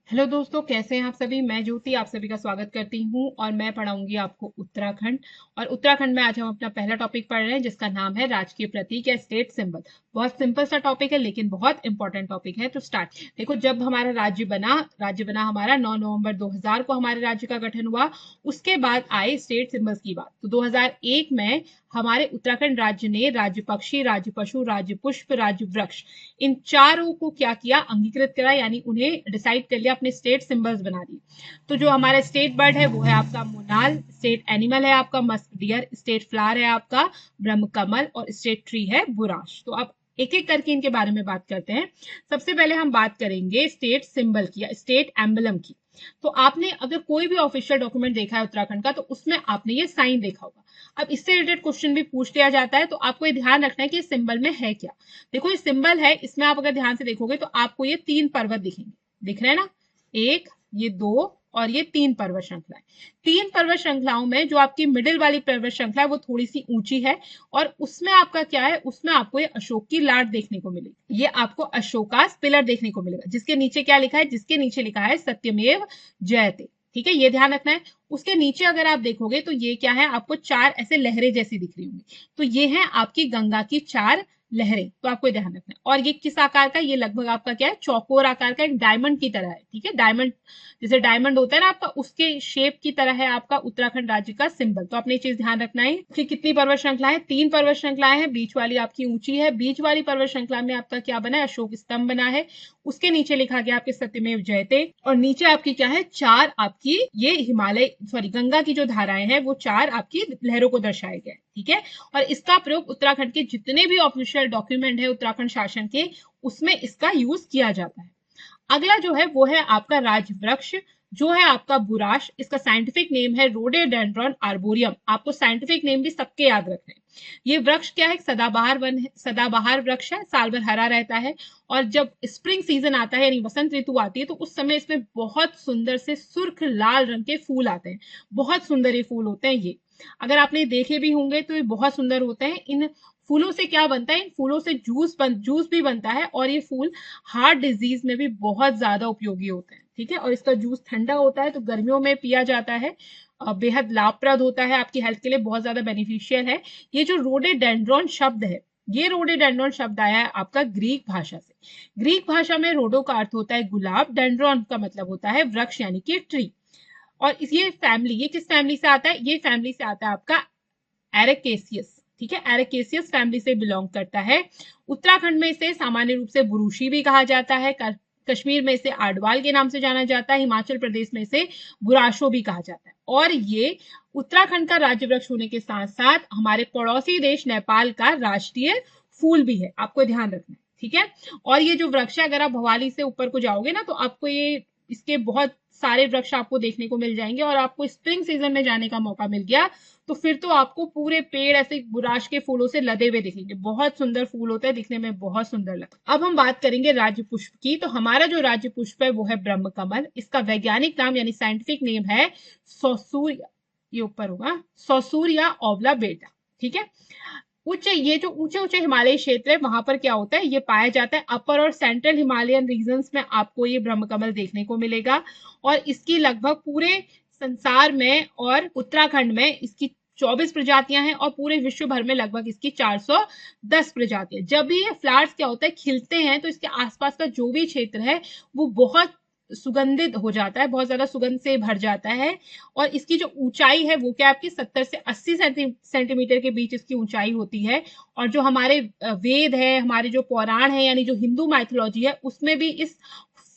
Hello दोस्तों, कैसे हैं आप सभी। मैं ज्योति आप सभी का स्वागत करती हूं और मैं पढ़ाऊंगी आपको उत्तराखंड। और उत्तराखंड में आज हम अपना पहला टॉपिक पढ़ रहे हैं जिसका नाम है राजकीय प्रतीक या स्टेट सिंबल। बहुत सिंपल सा टॉपिक है लेकिन बहुत इंपॉर्टेंट टॉपिक है। तो स्टार्ट देखो, जब हमारा राज्य बना हमारा 9 नवंबर 2000 को हमारे राज्य का गठन हुआ। उसके बाद आए स्टेट सिंबल्स की बात। तो 2001 में हमारे उत्तराखंड राज्य ने राज्य पक्षी, राज्य पशु, राज्य पुष्प, राज्य वृक्ष, इन चारों को क्या किया, अंगीकृत करा, यानी उन्हें डिसाइड कर लिया, अपने स्टेट सिंबल्स बना दिए। तो जो हमारा स्टेट बर्ड है वो है आपका मोनाल, स्टेट एनिमल है आपका मस्क डियर, स्टेट फ्लावर है आपका ब्रह्म कमल और स्टेट ट्री है बुराश। तो अब एक एक करके इनके बारे में बात करते हैं। सबसे पहले हम बात करेंगे स्टेट सिंबल की या स्टेट एम्बलम की। तो आपने अगर कोई भी ऑफिशियल डॉक्यूमेंट देखा है उत्तराखंड का तो उसमें आपने ये साइन देखा होगा। अब इससे रिलेटेड क्वेश्चन भी पूछ लिया जाता है, तो आपको ये ध्यान रखना है कि इस सिंबल में है क्या। देखो, ये सिंबल है, इसमें आप अगर ध्यान से देखोगे तो आपको ये 3 पर्वत दिखेंगे। दिख रहे हैं ना, एक, ये 2 और ये 3 पर्वत श्रृंखलाएं। 3 पर्वत श्रृंखलाओं में जो आपकी मिडिल वाली पर्वत श्रृंखला है वो थोड़ी सी ऊंची है और उसमें आपका क्या है, उसमें आपको ये अशोक की लाट देखने को मिलेगी। ये आपको अशोका पिलर देखने को मिलेगा जिसके नीचे क्या लिखा है, जिसके नीचे लिखा है सत्यमेव जयते। ठीक है, ये ध्यान रखना है। उसके नीचे अगर आप देखोगे तो ये क्या है, आपको 4 ऐसे लहरें जैसी दिख रही होंगी। तो ये है आपकी गंगा की 4 लहरें। तो आपको ध्यान रखना है। और ये किस आकार का, ये लगभग आपका क्या है, चौकोर आकार का, एक डायमंड की तरह है। ठीक है, डायमंड जैसे डायमंड होता है ना आपका, उसके शेप की तरह है आपका उत्तराखंड राज्य का सिंबल। तो आपने ये चीज ध्यान रखना है कि कितनी पर्वत श्रृंखलाएं, 3 पर्वत श्रृंखलाएं हैं। बीच वाली आपकी ऊंची है। बीच वाली पर्वत श्रृंखला में आपका क्या बना है, अशोक स्तंभ बना है। उसके नीचे लिखा गया आपके सत्यमेव जयते। और नीचे आपकी क्या है, 4 आपकी ये हिमालय गंगा की जो धाराएं हैं वो 4 आपकी लहरों को दर्शाए गए। ठीक है, और इसका प्रयोग उत्तराखंड के जितने भी ऑफिशियल डॉक्यूमेंट है उत्तराखंड शासन के, उसमें इसका यूज किया जाता है। अगला जो है वो है आपका राज वृक्ष, जो है आपका बुराश। इसका साइंटिफिक नेम है रोडेडेंड्रॉन आर्बोरियम। आपको साइंटिफिक नेम भी सबके याद रखने हैं। ये वृक्ष क्या है, सदाबहार वन है, सदाबहार वृक्ष है, साल भर हरा रहता है। और जब स्प्रिंग सीजन आता है यानी वसंत ऋतु आती है तो उस समय इसमें बहुत सुंदर से सुर्ख लाल रंग के फूल आते हैं। बहुत सुंदर ये फूल होते हैं। ये अगर आपने देखे भी होंगे तो ये बहुत सुंदर होते हैं। इन फूलों से क्या बनता है, इन फूलों से जूस भी बनता है। और ये फूल हार्ट डिजीज में भी बहुत ज्यादा उपयोगी होते हैं। ठीक है, और इसका जूस ठंडा होता है तो गर्मियों में पिया जाता है। बेहद लाभप्रद होता है, आपकी हेल्थ के लिए बहुत ज्यादा बेनिफिशियल है। ये जो रोडेडेंड्रॉन शब्द है, ये रोडेडेंड्रॉन शब्द आया है आपका ग्रीक भाषा से। ग्रीक भाषा में रोडो का अर्थ होता है गुलाब, डेंड्रॉन का मतलब होता है वृक्ष यानी कि ट्री। और ये फैमिली, ये किस फैमिली से आता है, ये फैमिली से आता है आपका एरेकेसियस। ठीक है, एरेकेसियस फैमिली से बिलोंग करता है। उत्तराखंड में इसे सामान्य रूप से बुरुशी भी कहा जाता है। कश्मीर में इसे आडवाल के नाम से जाना जाता है। हिमाचल प्रदेश में इसे बुराशो भी कहा जाता है। और ये उत्तराखंड का राज्य वृक्ष होने के साथ साथ हमारे पड़ोसी देश नेपाल का राष्ट्रीय फूल भी है। आपको ध्यान रखना है। ठीक है, और ये जो वृक्ष है, अगर आप भवाली से ऊपर को जाओगे ना तो आपको ये इसके बहुत सारे वृक्ष आपको देखने को मिल जाएंगे। और आपको स्प्रिंग सीजन में जाने का मौका मिल गया तो फिर तो आपको पूरे पेड़ ऐसे बुराश के फूलों से लदे हुए दिखेंगे। बहुत सुंदर फूल होता है, दिखने में बहुत सुंदर लगता है। अब हम बात करेंगे राज्य पुष्प की। तो हमारा जो राज्य पुष्प है वो है ब्रह्म कमल। इसका वैज्ञानिक नाम यानी साइंटिफिक नेम है सोसूरिया, ये ऊपर होगा, सोसूरिया ओवला बेटा। ठीक है, ये जो ऊंचे ऊंचे हिमालय क्षेत्र है वहां पर क्या होता है, ये पाया जाता है। अपर और सेंट्रल हिमालयन रीजन्स में आपको ये ब्रह्मकमल देखने को मिलेगा। और इसकी लगभग पूरे संसार में और उत्तराखंड में इसकी 24 प्रजातियां हैं और पूरे विश्व भर में लगभग इसकी 410 प्रजातियां। जब भी ये फ्लावर्स क्या होता है, खिलते हैं तो इसके आसपास का जो भी क्षेत्र है वो बहुत सुगंधित हो जाता है, बहुत ज्यादा सुगंध से भर जाता है। और इसकी जो ऊंचाई है वो क्या, आपकी 70 से 80 सेंटीमीटर के बीच इसकी ऊंचाई होती है। और जो हमारे वेद है, हमारे जो पौराण है यानी जो हिंदू माइथोलॉजी है, उसमें भी इस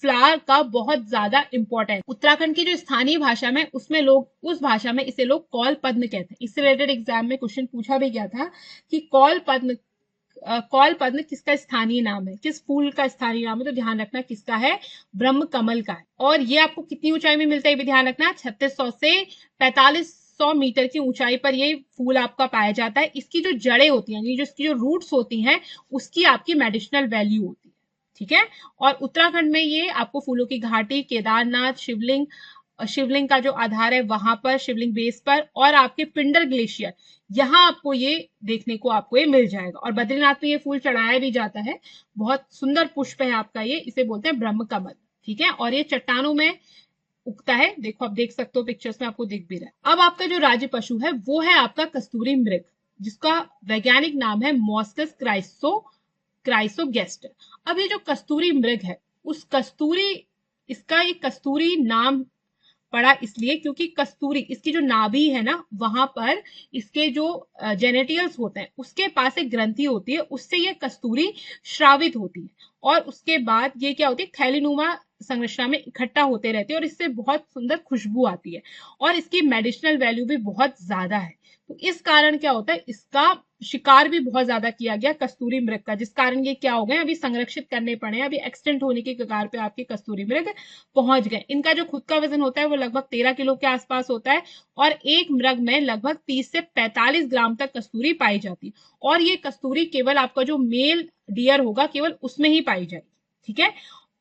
फ्लावर का बहुत ज्यादा इंपॉर्टेंट। उत्तराखंड की जो स्थानीय भाषा में उसमें लोग, उस भाषा में इसे लोग कौल पद्म कहते हैं। इससे रिलेटेड एग्जाम में क्वेश्चन पूछा भी गया था कि कौल पद्म किसका स्थानीय नाम है, किस फूल का स्थानीय नाम है। तो ध्यान रखना किसका है, ब्रह्म कमल का है। और ये आपको कितनी ऊंचाई में मिलता है, ये भी ध्यान रखना, 3600 से 4500 मीटर की ऊंचाई पर ये फूल आपका पाया जाता है। इसकी जो जड़ें होती हैं, जो इसकी जो रूट्स होती हैं, उसकी आपकी मेडिसिनल वैल्यू होती है। ठीक है, और उत्तराखंड में ये आपको फूलों की घाटी, केदारनाथ, शिवलिंग का जो आधार है वहां पर, शिवलिंग बेस पर, और आपके पिंडर ग्लेशियर, यहाँ आपको ये देखने को आपको ये मिल जाएगा। और बद्रीनाथ में ये फूल चढ़ाया भी जाता है। बहुत सुंदर पुष्प है आपका ये, इसे बोलते हैं ब्रह्म कमल। ठीक है, और ये चट्टानों में उगता है। देखो आप देख सकते हो पिक्चर्स में, आपको दिख भी रहा है। अब आपका जो राज्य पशु है वो है आपका कस्तूरी मृग, जिसका वैज्ञानिक नाम है मॉस्कस क्राइसोगेस्टर। अब ये जो कस्तूरी मृग है, उस कस्तूरी, इसका एक कस्तूरी नाम पड़ा इसलिए क्योंकि कस्तूरी, इसकी जो नाभि है ना, वहां पर इसके जो जेनेटियल्स होते हैं उसके पास एक ग्रंथि होती है, उससे ये कस्तूरी श्रावित होती है और उसके बाद ये क्या होती है, थैलीनुमा संरचना में इकट्ठा होते रहते हैं और इससे बहुत सुंदर खुशबू आती है और इसकी मेडिसिनल वैल्यू भी बहुत ज्यादा है। तो इस कारण क्या होता है, इसका शिकार भी बहुत ज्यादा किया गया कस्तूरी मृग का, जिस कारण ये क्या हो गए, अभी संरक्षित करने पड़े, अभी एक्सटेंट होने की कगार पे आपके कस्तूरी मृग पहुंच गए। इनका जो खुद का वजन होता है वो लगभग 13 किलो के आसपास होता है और एक मृग में लगभग 30 से 45 ग्राम तक कस्तूरी पाई जाती है और ये कस्तूरी केवल आपका जो मेल डियर होगा केवल उसमें ही पाई जाएगी, ठीक है।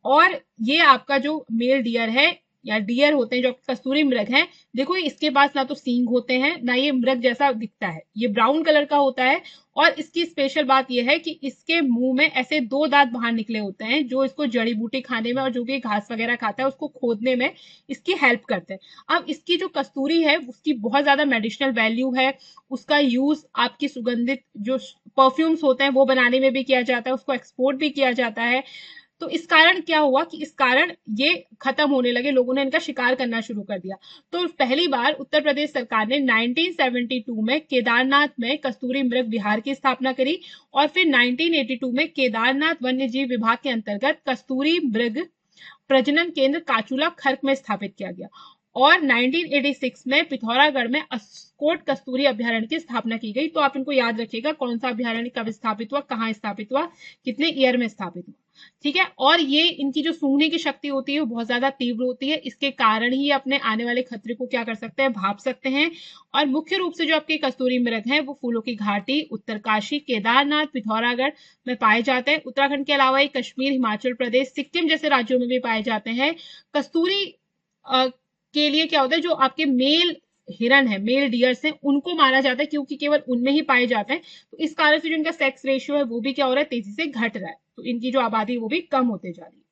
और ये आपका जो मेल डियर है या डियर होते हैं जो कस्तूरी मृग हैं, देखो इसके पास ना तो सींग होते हैं ना ये मृग जैसा दिखता है, ये ब्राउन कलर का होता है और इसकी स्पेशल बात यह है कि इसके मुंह में ऐसे 2 दांत बाहर निकले होते हैं जो इसको जड़ी बूटी खाने में और जो भी घास वगैरह खाता है उसको खोदने में इसकी हेल्प करते हैं। अब इसकी जो कस्तूरी है उसकी बहुत ज्यादा मेडिसिनल वैल्यू है, उसका यूज आपकी सुगंधित जो परफ्यूम्स होते हैं वो बनाने में भी किया जाता है, उसको एक्सपोर्ट भी किया जाता है। तो इस कारण क्या हुआ कि इस कारण ये खत्म होने लगे, लोगों ने इनका शिकार करना शुरू कर दिया। तो पहली बार उत्तर प्रदेश सरकार ने 1972 में केदारनाथ में कस्तूरी मृग विहार की स्थापना करी और फिर 1982 में केदारनाथ वन्य जीव विभाग के अंतर्गत कस्तूरी मृग प्रजनन केंद्र काचूला खर्क में स्थापित किया गया और 1986 में पिथौरागढ़ में अस्कोट कस्तूरी अभ्यारण्य की स्थापना की गई। तो आप इनको याद रखिएगा कौन सा अभ्यारण्य कब स्थापित हुआ, कहाँ स्थापित हुआ, कितने ईयर में स्थापित हुआ, ठीक है। और ये इनकी जो सूंघने की शक्ति होती है वो बहुत ज्यादा तीव्र होती है, इसके कारण ही अपने आने वाले खतरे को क्या कर सकते हैं, भाप सकते हैं। और मुख्य रूप से जो आपके कस्तूरी मृग हैं वो फूलों की घाटी, उत्तरकाशी, केदारनाथ, पिथौरागढ़ में पाए जाते हैं। उत्तराखंड के अलावा ये कश्मीर, हिमाचल प्रदेश, सिक्किम जैसे राज्यों में भी पाए जाते हैं। कस्तूरी के लिए क्या होता है, जो आपके मेल हिरन है, मेल डियर्स हैं, उनको मारा जाता है क्योंकि केवल उनमें ही पाए जाते हैं। तो इस कारण से जो इनका सेक्स रेशियो है वो भी क्या हो रहा है, तेजी से घट रहा है, तो इनकी जो आबादी वो भी कम होते जा रही है।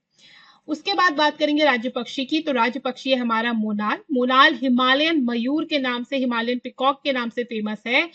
उसके बाद बात करेंगे राज्य पक्षी की, तो राज्य पक्षी है हमारा मोनाल। मोनाल हिमालयन मयूर के नाम से, हिमालयन पिकॉक के नाम से फेमस है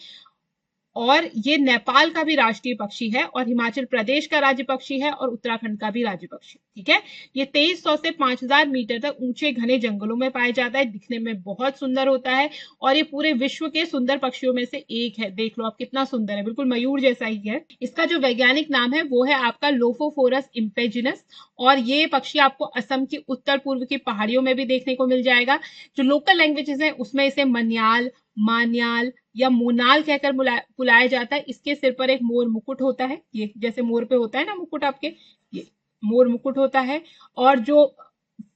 और ये नेपाल का भी राष्ट्रीय पक्षी है और हिमाचल प्रदेश का राज्य पक्षी है और उत्तराखंड का भी राज्य पक्षी, ठीक है। ये 2300 से 5000 मीटर तक ऊंचे घने जंगलों में पाया जाता है, दिखने में बहुत सुंदर होता है और ये पूरे विश्व के सुंदर पक्षियों में से एक है। देख लो आप कितना सुंदर है, बिल्कुल मयूर जैसा ही है। इसका जो वैज्ञानिक नाम है वो है आपका लोफोफोरस इम्पेजिनस और ये पक्षी आपको असम की उत्तर पूर्व की पहाड़ियों में भी देखने को मिल जाएगा। जो लोकल लैंग्वेजेस है उसमें इसे मन्याल, मान्याल या मोनाल कहकर बुलाया जाता है। इसके सिर पर एक मोर मुकुट होता है, ये जैसे मोर पे होता है ना मुकुट आपके, ये मोर मुकुट होता है और जो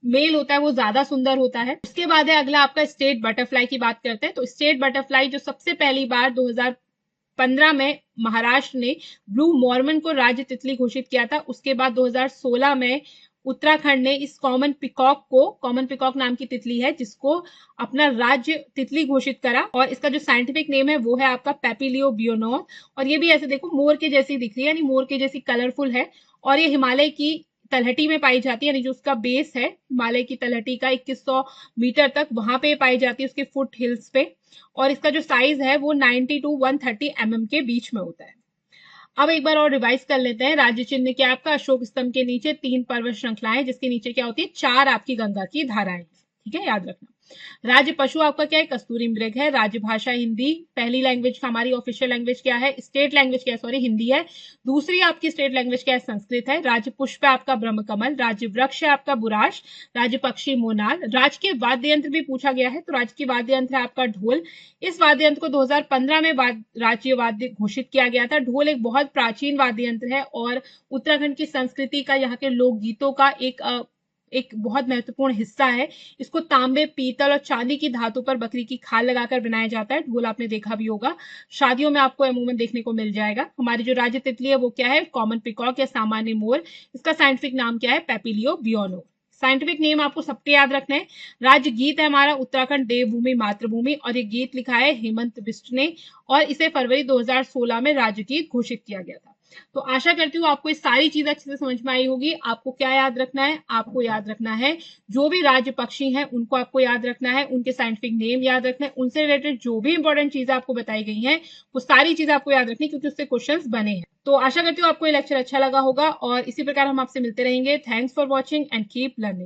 मेल होता है वो ज्यादा सुंदर होता है। उसके बाद है अगला आपका स्टेट बटरफ्लाई की बात करते हैं। तो स्टेट बटरफ्लाई जो सबसे पहली बार 2015 में महाराष्ट्र ने ब्लू मॉर्मन को राज्य तितली घोषित किया था। उसके बाद 2016 में उत्तराखंड ने इस कॉमन पिकॉक को, कॉमन पिकॉक नाम की तितली है जिसको अपना राज्य तितली घोषित करा और इसका जो साइंटिफिक नेम है वो है आपका पेपिलियो बियोनोर और ये भी ऐसे देखो मोर के जैसी दिख रही है, यानी मोर के जैसी कलरफुल है और ये हिमालय की तलहटी में पाई जाती है, यानी जो उसका बेस है हिमालय की तलहटी का 2100 मीटर तक वहां पे पाई जाती है, उसके फुट हिल्स पे, और इसका जो साइज है वो 90 to 130 mm के बीच में होता है। अब एक बार और रिवाइज कर लेते हैं। राज्य चिन्ह क्या आपका, अशोक स्तंभ के नीचे 3 पर्वत श्रृंखलाएं जिसके नीचे क्या होती है, 4 आपकी गंगा की धाराएं, ठीक है, याद रखना। राज्य पशु आपका क्या है, कस्तूरी मृग है। राज्य भाषा हिंदी, पहली लैंग्वेज हमारी ऑफिशियल लैंग्वेज क्या है, स्टेट लैंग्वेज क्या है, सॉरी हिंदी है। दूसरी आपकी स्टेट लैंग्वेज क्या है, संस्कृत है। राज्य पुष्प है आपका ब्रह्मकमल। राज्य वृक्ष है आपका बुराश। राज्य पक्षी मोनाल। राज्य के वाद्य यंत्र भी पूछा गया है, तो राज्य की वाद्य यंत्र है आपका ढोल। इस वाद्य यंत्र को 2015 में राज्य वाद्य घोषित किया गया था। ढोल एक बहुत प्राचीन वाद्य यंत्र है और उत्तराखंड की संस्कृति का, यहाँ के लोकगीतों का एक बहुत महत्वपूर्ण हिस्सा है। इसको तांबे, पीतल और चांदी की धातु पर बकरी की खाल लगाकर बनाया जाता है। ढोल आपने देखा भी होगा, शादियों में आपको अमूमन देखने को मिल जाएगा। हमारी जो राज्य तितली है वो क्या है, कॉमन पिकॉक या सामान्य मोर। इसका साइंटिफिक नाम क्या है, पेपिलियो बियोनो। साइंटिफिक नेम आपको सबके याद रखना है। राज्य गीत है हमारा उत्तराखंड देवभूमि मातृभूमि और ये गीत लिखा है हेमंत बिष्ट ने और इसे फरवरी 2016 में राज्य गीत घोषित किया गया था। तो आशा करती हूँ आपको ये सारी चीजें अच्छे से समझ में आई होगी। आपको क्या याद रखना है? आपको याद रखना है जो भी राज्य पक्षी हैं उनको आपको याद रखना है, उनके साइंटिफिक नेम याद रखना है, उनसे रिलेटेड जो भी इंपॉर्टेंट चीजें आपको बताई गई हैं वो सारी चीजें आपको याद रखनी, क्योंकि उससे क्वेश्चंस बने हैं। तो आशा करती हूँ आपको ये लेक्चर अच्छा लगा होगा और इसी प्रकार हम आपसे मिलते रहेंगे। Thanks for watching and keep learning.